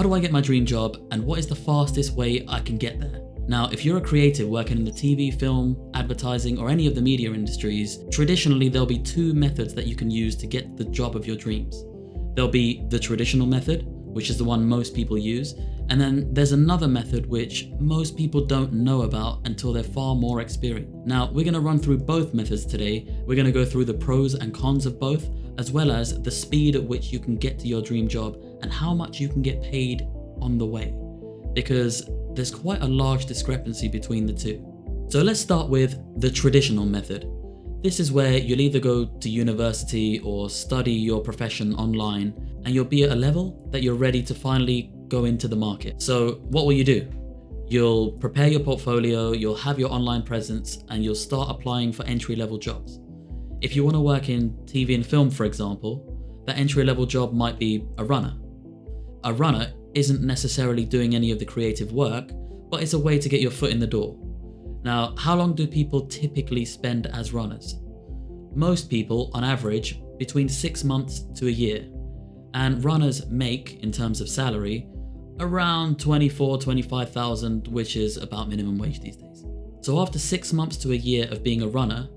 how do I get my dream job and what is the fastest way I can get there? Now, if you're a creative working in the TV, film, advertising, or any of the media industries, traditionally there'll be two methods that you can use to get the job of your dreams. There'll be the traditional method, which is the one most people use, and then there's another method which most people don't know about until they're far more experienced. Now, we're going to run through both methods today. We're going to go through the pros and cons of both, as well as the speed at which you can get to your dream job and how much you can get paid on the way, because there's quite a large discrepancy between the two. So let's start with the traditional method. This is where you'll either go to university or study your profession online, and you'll be at a level that you're ready to finally go into the market. So what will you do? You'll prepare your portfolio, you'll have your online presence, and you'll start applying for entry-level jobs. If you want to work in TV and film, for example, that entry-level job might be a runner. A runner isn't necessarily doing any of the creative work, but it's a way to get your foot in the door. Now, how long do people typically spend as runners? Most people, on average, between 6 months to a year. And runners make, in terms of salary, around 25,000, which is about minimum wage these days. So after 6 months to a year of being a runner,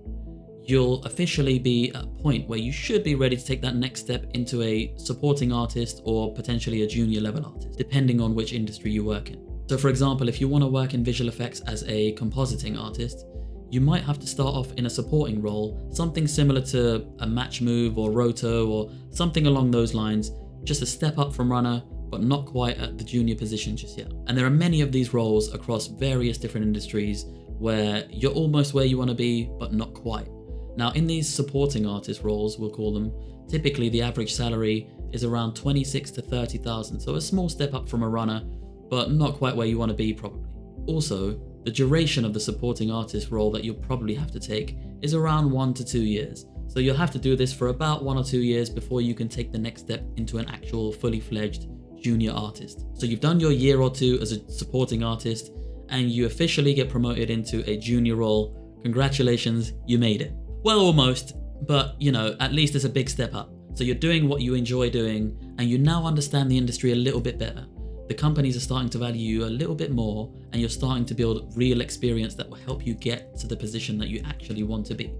you'll officially be at a point where you should be ready to take that next step into a supporting artist or potentially a junior level artist, depending on which industry you work in. So for example, if you want to work in visual effects as a compositing artist, you might have to start off in a supporting role, something similar to a match move or roto or something along those lines, just a step up from runner, but not quite at the junior position just yet. And there are many of these roles across various different industries where you're almost where you want to be, but not quite. Now, in these supporting artist roles, we'll call them, typically the average salary is around 26 to 30,000. So a small step up from a runner, but not quite where you want to be probably. Also, the duration of the supporting artist role that you'll probably have to take is around 1 to 2 years. So you'll have to do this for about 1 or 2 years before you can take the next step into an actual fully fledged junior artist. So you've done your year or two as a supporting artist and you officially get promoted into a junior role. Congratulations, you made it. Well, almost, but at least it's a big step up. So you're doing what you enjoy doing and you now understand the industry a little bit better. The companies are starting to value you a little bit more and you're starting to build real experience that will help you get to the position that you actually want to be.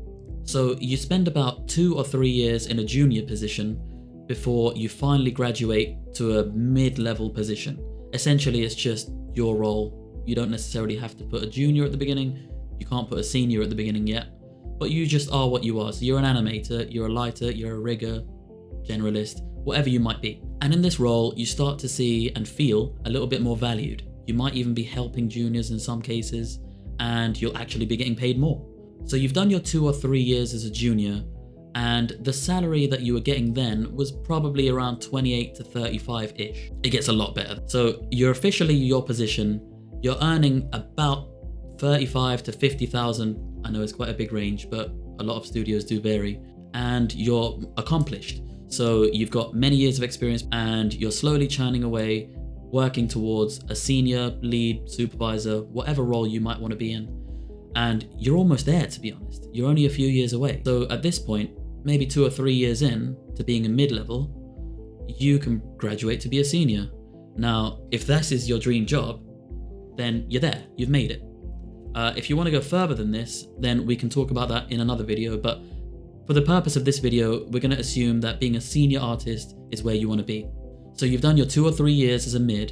So you spend about 2 or 3 years in a junior position before you finally graduate to a mid-level position. Essentially, it's just your role. You don't necessarily have to put a junior at the beginning. You can't put a senior at the beginning yet, but you just are what you are. So you're an animator, you're a lighter, you're a rigger, generalist, whatever you might be. And in this role, you start to see and feel a little bit more valued. You might even be helping juniors in some cases, and you'll actually be getting paid more. So you've done your 2 or 3 years as a junior, and the salary that you were getting then was probably around 28 to 35-ish. It gets a lot better. So you're officially your position, you're earning about 35 to 50,000. I know it's quite a big range, but a lot of studios do vary, and you're accomplished. So you've got many years of experience and you're slowly churning away, working towards a senior, lead, supervisor, whatever role you might want to be in. And you're almost there, to be honest. You're only a few years away. So at this point, maybe 2 or 3 years in to being a mid-level, you can graduate to be a senior. Now, if this is your dream job, then you're there, you've made it. If you want to go further than this, then we can talk about that in another video. But for the purpose of this video, we're going to assume that being a senior artist is where you want to be. So you've done your 2 or 3 years as a mid,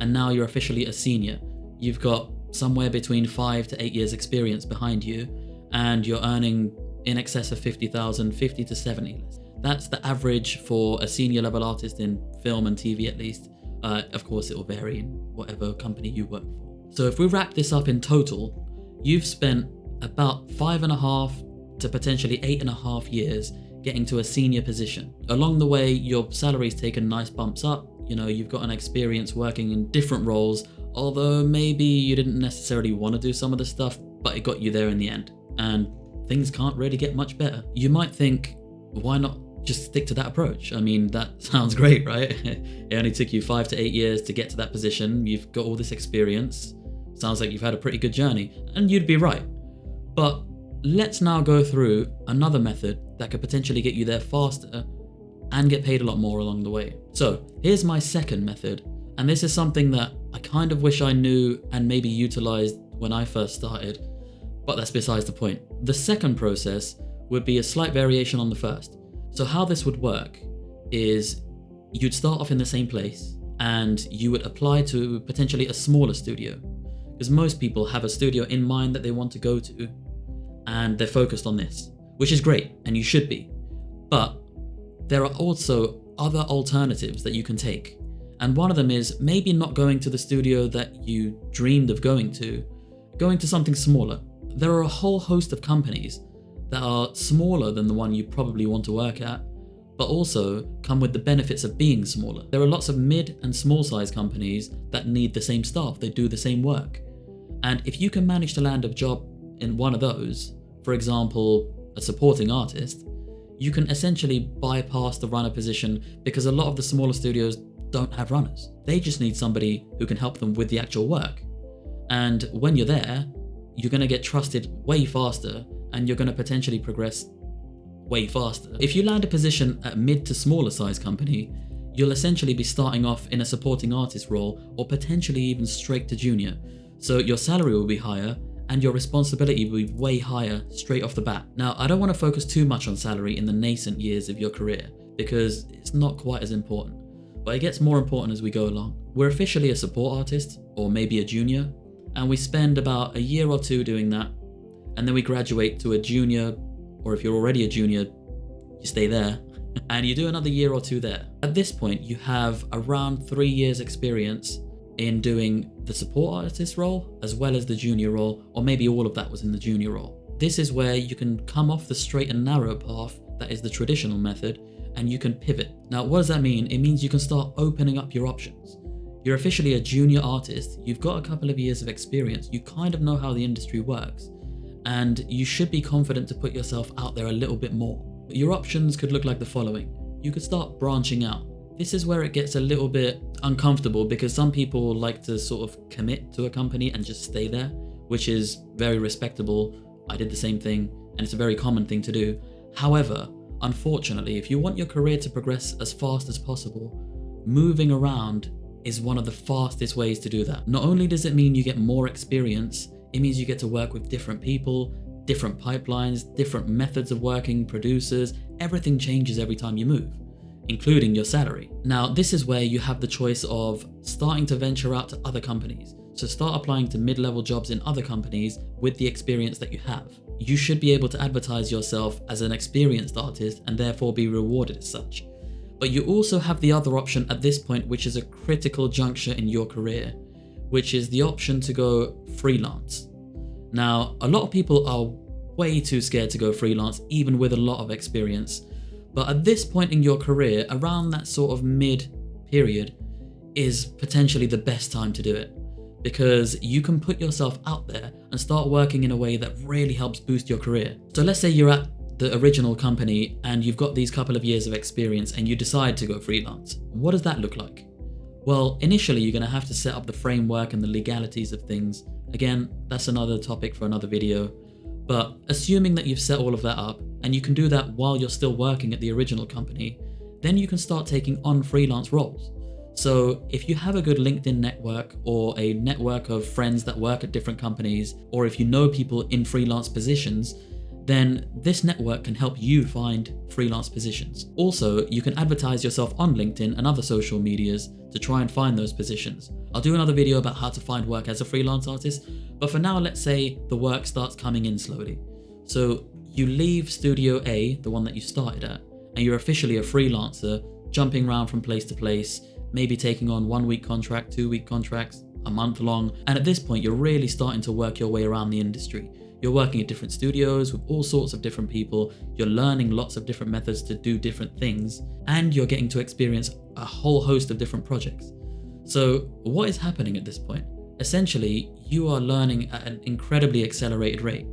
and now you're officially a senior. You've got somewhere between 5 to 8 years experience behind you, and you're earning in excess of 50,000, 50 to 70. That's the average for a senior level artist in film and TV at least. Of course, it will vary in whatever company you work for. So if we wrap this up in total, you've spent about 5.5 to potentially 8.5 years getting to a senior position. Along the way, your salary's taken nice bumps up. You've got an experience working in different roles, although maybe you didn't necessarily want to do some of the stuff, but it got you there in the end. And things can't really get much better. You might think, why not just stick to that approach? I mean, that sounds great, right? It only took you 5 to 8 years to get to that position. You've got all this experience. Sounds like you've had a pretty good journey, and you'd be right. But let's now go through another method that could potentially get you there faster and get paid a lot more along the way. So here's my second method And this is something that I kind of wish I knew and maybe utilized when I first started, but that's besides the point. The second process would be a slight variation on the first. So how this would work is you'd start off in the same place and you would apply to potentially a smaller studio, because most people have a studio in mind that they want to go to and they're focused on this, which is great and you should be. But there are also other alternatives that you can take. And one of them is maybe not going to the studio that you dreamed of going to something smaller. There are a whole host of companies that are smaller than the one you probably want to work at, but also come with the benefits of being smaller. There are lots of mid and small size companies that need the same staff, they do the same work. And if you can manage to land a job in one of those, for example, a supporting artist, you can essentially bypass the runner position, because a lot of the smaller studios don't have runners. They just need somebody who can help them with the actual work. And when you're there, you're going to get trusted way faster and you're going to potentially progress way faster. If you land a position at a mid to smaller size company, you'll essentially be starting off in a supporting artist role or potentially even straight to junior. So your salary will be higher and your responsibility will be way higher straight off the bat. Now, I don't want to focus too much on salary in the nascent years of your career because it's not quite as important, but it gets more important as we go along. We're officially a support artist or maybe a junior, and we spend about a year or two doing that, and then we graduate to a junior, or if you're already a junior, you stay there, and you do another year or two there. At this point, you have around 3 years experience in doing the support artist role as well as the junior role, or maybe all of that was in the junior role. This is where you can come off the straight and narrow path that is the traditional method, and you can pivot. Now, what does that mean? It means you can start opening up your options. You're officially a junior artist, you've got a couple of years of experience, you kind of know how the industry works, and you should be confident to put yourself out there a little bit more. Your options could look like the following. You could start branching out. This is where it gets a little bit uncomfortable because some people like to sort of commit to a company and just stay there, which is very respectable. I did the same thing and it's a very common thing to do. However, unfortunately, if you want your career to progress as fast as possible, moving around is one of the fastest ways to do that. Not only does it mean you get more experience, it means you get to work with different people, different pipelines, different methods of working, producers. Everything changes every time you move, including your salary. Now, this is where you have the choice of starting to venture out to other companies. So start applying to mid-level jobs in other companies with the experience that you have. You should be able to advertise yourself as an experienced artist and therefore be rewarded as such. But you also have the other option at this point, which is a critical juncture in your career, which is the option to go freelance. Now, a lot of people are way too scared to go freelance, even with a lot of experience. But at this point in your career, around that sort of mid period, is potentially the best time to do it, because you can put yourself out there and start working in a way that really helps boost your career. So let's say you're at the original company and you've got these couple of years of experience and you decide to go freelance. What does that look like? Well, initially you're going to have to set up the framework and the legalities of things. Again, that's another topic for another video. But assuming that you've set all of that up and you can do that while you're still working at the original company, then you can start taking on freelance roles. So if you have a good LinkedIn network or a network of friends that work at different companies, or if you know people in freelance positions, then this network can help you find freelance positions. Also, you can advertise yourself on LinkedIn and other social medias to try and find those positions. I'll do another video about how to find work as a freelance artist, but for now, let's say the work starts coming in slowly. So you leave Studio A, the one that you started at, and you're officially a freelancer, jumping around from place to place, maybe taking on 1 week contract, 2 week contracts, a month long. And at this point, you're really starting to work your way around the industry. You're working at different studios with all sorts of different people. You're learning lots of different methods to do different things, and you're getting to experience a whole host of different projects. So what is happening at this point? Essentially, you are learning at an incredibly accelerated rate.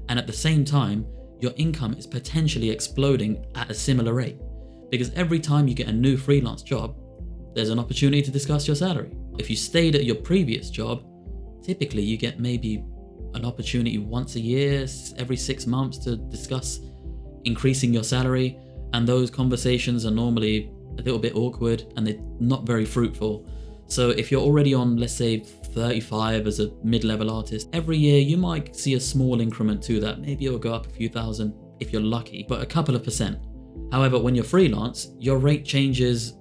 And at the same time, your income is potentially exploding at a similar rate. Because every time you get a new freelance job, there's an opportunity to discuss your salary. If you stayed at your previous job, typically you get maybe an opportunity once a year, every 6 months, to discuss increasing your salary. And those conversations are normally a little bit awkward and they're not very fruitful. So if you're already on, let's say 35 as a mid-level artist, every year you might see a small increment to that. Maybe it'll go up a few thousand if you're lucky, but a couple of percent. However, when you're freelance, your rate changes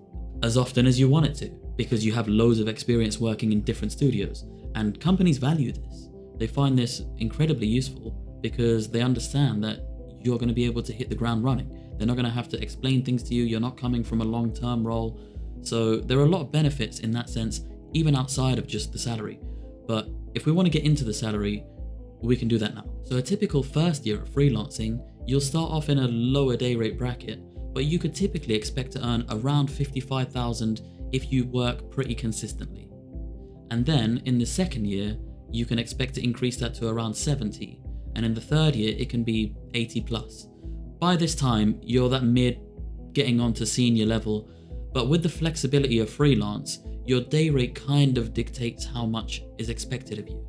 as often as you want it to, because you have loads of experience working in different studios. And companies value this. They find this incredibly useful because they understand that you're going to be able to hit the ground running. They're not going to have to explain things to you. You're not coming from a long-term role. So there are a lot of benefits in that sense, even outside of just the salary. But if we want to get into the salary, we can do that now. So a typical first year of freelancing, you'll start off in a lower day rate bracket, but you could typically expect to earn around 55,000 if you work pretty consistently. And then in the second year, you can expect to increase that to around 70. And in the third year, it can be 80 plus. By this time, you're that mid getting on to senior level, but with the flexibility of freelance, your day rate kind of dictates how much is expected of you.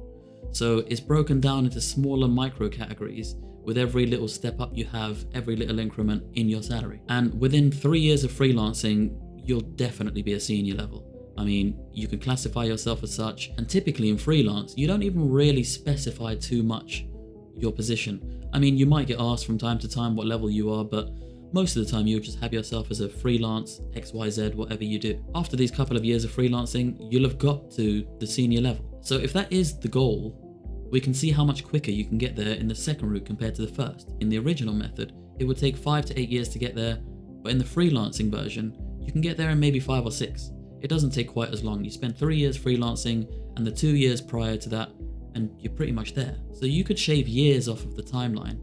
So it's broken down into smaller micro categories with every little step up you have, every little increment in your salary. And within 3 years of freelancing, you'll definitely be a senior level. I mean, you can classify yourself as such, and typically in freelance, you don't even really specify too much your position. I mean, you might get asked from time to time what level you are, but most of the time you'll just have yourself as a freelance, XYZ, whatever you do. After these couple of years of freelancing, you'll have got to the senior level. So if that is the goal, we can see how much quicker you can get there in the second route compared to the first. In the original method, it would take 5 to 8 years to get there, but in the freelancing version, you can get there in maybe 5 or 6. It doesn't take quite as long. You spend 3 years freelancing and the 2 years prior to that, and you're pretty much there. So you could shave years off of the timeline,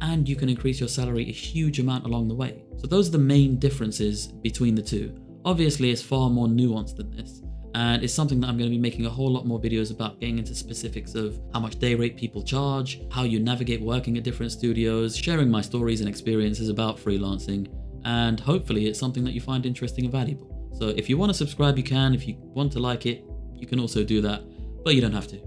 and you can increase your salary a huge amount along the way. So those are the main differences between the two. Obviously, it's far more nuanced than this, and it's something that I'm going to be making a whole lot more videos about, getting into specifics of how much day rate people charge, how you navigate working at different studios, sharing my stories and experiences about freelancing, and hopefully it's something that you find interesting and valuable. So if you want to subscribe, you can. If you want to like it, you can also do that, but you don't have to.